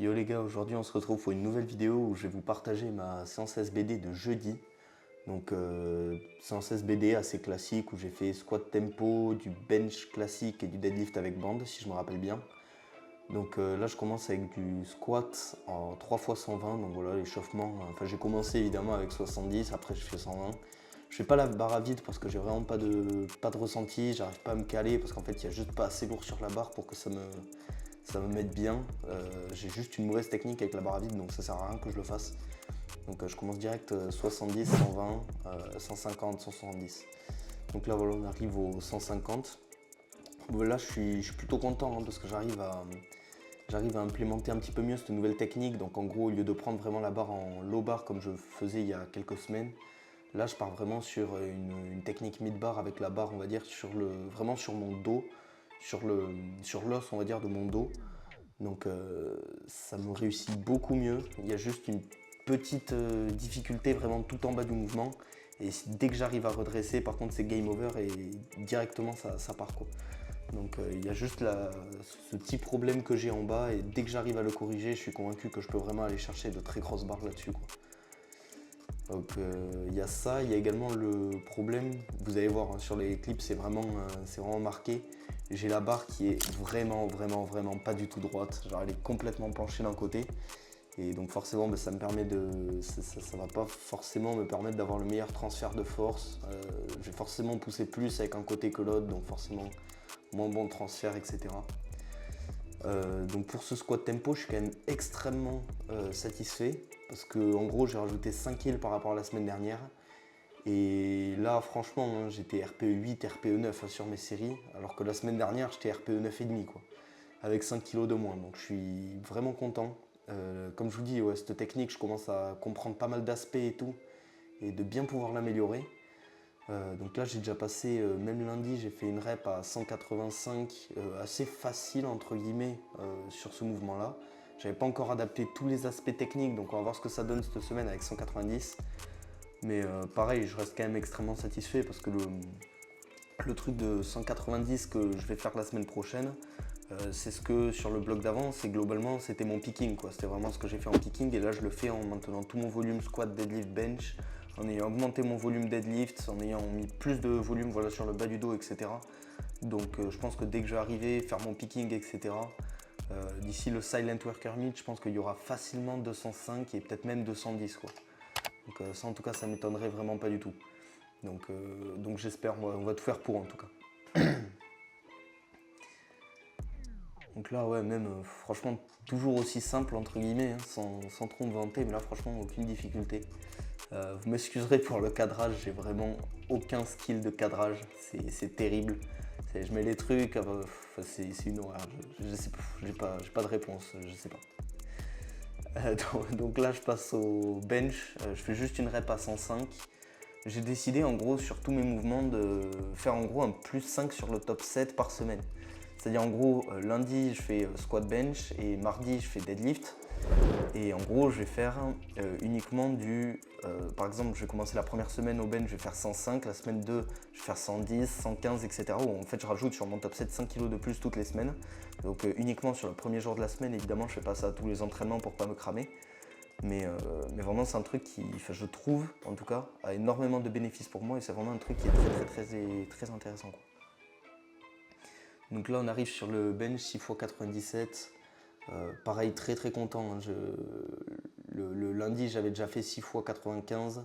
Yo les gars, aujourd'hui on se retrouve pour une nouvelle vidéo où je vais vous partager ma séance SBD de jeudi. Donc séance SBD assez classique où j'ai fait squat tempo, du bench classique et du deadlift avec bande si je me rappelle bien. Donc là je commence avec du squat en 3 fois 120, donc voilà l'échauffement. Enfin j'ai commencé évidemment avec 70, après je fais 120. Je fais pas la barre à vide parce que j'ai vraiment pas de ressenti, j'arrive pas à me caler parce qu'en fait il y a juste pas assez lourd sur la barre pour que ça me mette bien. J'ai juste une mauvaise technique avec la barre à vide, donc ça sert à rien que je le fasse. Donc je commence direct 70, 120, 150, 170. Donc là voilà, on arrive aux 150. Bon, là je suis plutôt content parce que j'arrive à implémenter un petit peu mieux cette nouvelle technique. Donc en gros, au lieu de prendre vraiment la barre en low bar comme je faisais il y a quelques semaines, là je pars vraiment sur une technique mid bar avec la barre, on va dire, vraiment sur mon dos, sur l'os, on va dire, de mon dos. Donc ça me réussit beaucoup mieux. Il y a juste une petite difficulté vraiment tout en bas du mouvement. Et dès que j'arrive à redresser, par contre c'est game over et directement ça part quoi. Donc il y a juste ce petit problème que j'ai en bas et dès que j'arrive à le corriger, je suis convaincu que je peux vraiment aller chercher de très grosses barres là-dessus quoi. Donc il y a ça, il y a également le problème, vous allez voir hein, sur les clips c'est vraiment marqué. J'ai la barre qui est vraiment pas du tout droite, genre elle est complètement penchée d'un côté. Et donc forcément ça me permet ça va pas forcément me permettre d'avoir le meilleur transfert de force. Je vais forcément pousser plus avec un côté que l'autre, donc forcément moins bon transfert, etc. Donc pour ce squat tempo, je suis quand même extrêmement satisfait parce que en gros j'ai rajouté 5 kills par rapport à la semaine dernière. Et là franchement hein, j'étais RPE 8, RPE 9 hein, sur mes séries, alors que la semaine dernière j'étais RPE 9,5 quoi, avec 5 kilos de moins. Donc je suis vraiment content. Comme je vous dis, ouais, cette technique, je commence à comprendre pas mal d'aspects et tout, et de bien pouvoir l'améliorer. Donc là j'ai déjà passé, même lundi j'ai fait une rep à 185, assez facile entre guillemets sur ce mouvement là. J'avais pas encore adapté tous les aspects techniques, donc on va voir ce que ça donne cette semaine avec 190. Mais pareil, je reste quand même extrêmement satisfait parce que le truc de 190 que je vais faire la semaine prochaine, c'est ce que sur le bloc d'avant, c'est globalement c'était mon picking quoi. C'était vraiment ce que j'ai fait en picking et là je le fais en maintenant tout mon volume squat, deadlift, bench, en ayant augmenté mon volume deadlift, en ayant mis plus de volume voilà, sur le bas du dos, etc. Donc je pense que dès que je vais arriver, faire mon picking, etc. D'ici le silent worker meet, je pense qu'il y aura facilement 205 et peut-être même 210 quoi. Donc ça en tout cas ça m'étonnerait vraiment pas du tout. Donc j'espère, on va tout faire pour en tout cas. Donc là, ouais, même franchement, toujours aussi simple entre guillemets, hein, sans trop me vanter, mais là, franchement, aucune difficulté. Vous m'excuserez pour le cadrage, j'ai vraiment aucun skill de cadrage, c'est terrible. Je mets les trucs, c'est une horreur, je sais pas, j'ai pas de réponse, je sais pas. Donc là, je passe au bench, je fais juste une rep à 105. J'ai décidé en gros sur tous mes mouvements de faire en gros un plus 5 sur le top 7 par semaine. C'est-à-dire en gros lundi je fais squat bench et mardi je fais deadlift. Et en gros je vais faire uniquement par exemple je vais commencer la première semaine au bench, je vais faire 105, la semaine 2 je vais faire 110, 115 etc. Où en fait je rajoute sur mon top 7 5 kg de plus toutes les semaines. Donc uniquement sur le premier jour de la semaine, évidemment je fais pas ça à tous les entraînements pour pas me cramer. Mais vraiment c'est un truc qui, enfin, je trouve en tout cas, a énormément de bénéfices pour moi et c'est vraiment un truc qui est très intéressant quoi. Donc là on arrive sur le bench 6x97, pareil très content, hein. Le lundi j'avais déjà fait 6x95,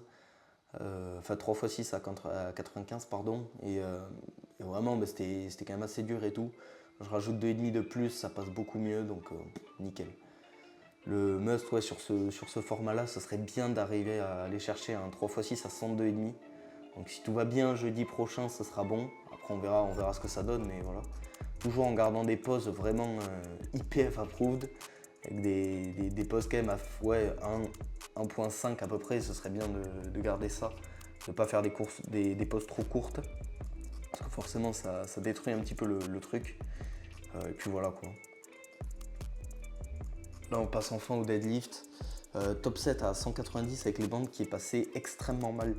enfin 3x6 à 95 pardon, et vraiment bah, c'était quand même assez dur et tout. Je rajoute 2,5 de plus, ça passe beaucoup mieux donc nickel. Le must ouais, sur ce format là, ce serait bien d'arriver à aller chercher un 3x6 à 102,5. Donc si tout va bien jeudi prochain, ce sera bon. Après on verra ce que ça donne, mais voilà. Toujours en gardant des poses vraiment IPF approved, avec des poses quand même à ouais, 1.5 à peu près, ce serait bien de garder ça. De ne pas faire des poses trop courtes, parce que forcément ça détruit un petit peu le truc. Et puis voilà quoi. Là on passe enfin au deadlift. Top 7 à 190 avec les bandes qui est passé extrêmement mal.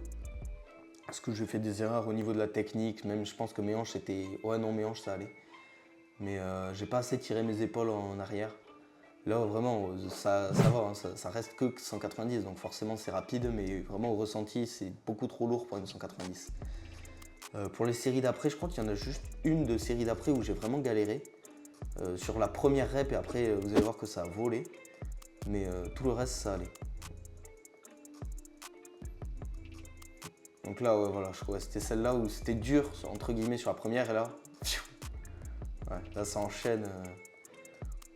Parce que j'ai fait des erreurs au niveau de la technique, même je pense que mes hanches étaient... Ouais non mes hanches ça allait. Mais j'ai pas assez tiré mes épaules en arrière. Là, vraiment, ça va, hein, ça reste que 190, donc forcément c'est rapide, mais vraiment au ressenti, c'est beaucoup trop lourd pour une 190. Pour les séries d'après, je crois qu'il y en a juste une de série d'après où j'ai vraiment galéré. Sur la première rep, et après, vous allez voir que ça a volé. Mais tout le reste, ça allait. Donc là, ouais, voilà, je crois que c'était celle-là où c'était dur, entre guillemets, sur la première, et là, ouais, là ça enchaîne.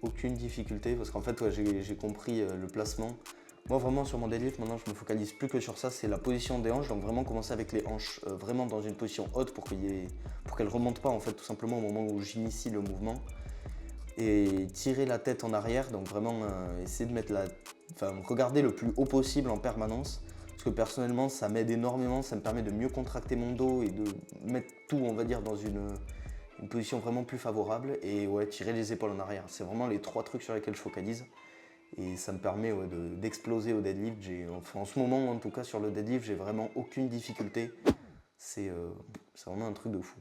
Aucune difficulté, parce qu'en fait, ouais, j'ai compris le placement. Moi, vraiment, sur mon deadlift, maintenant, je me focalise plus que sur ça, c'est la position des hanches. Donc, vraiment commencer avec les hanches vraiment dans une position haute pour qu'elles ne remontent pas, en fait, tout simplement au moment où j'initie le mouvement. Et tirer la tête en arrière, donc vraiment essayer de mettre regarder le plus haut possible en permanence. Parce que personnellement, ça m'aide énormément, ça me permet de mieux contracter mon dos et de mettre tout, on va dire, dans une position vraiment plus favorable. Et ouais, tirer les épaules en arrière. C'est vraiment les 3 trucs sur lesquels je focalise. Et ça me permet d'exploser au deadlift. En ce moment, en tout cas, sur le deadlift, j'ai vraiment aucune difficulté. C'est vraiment un truc de fou.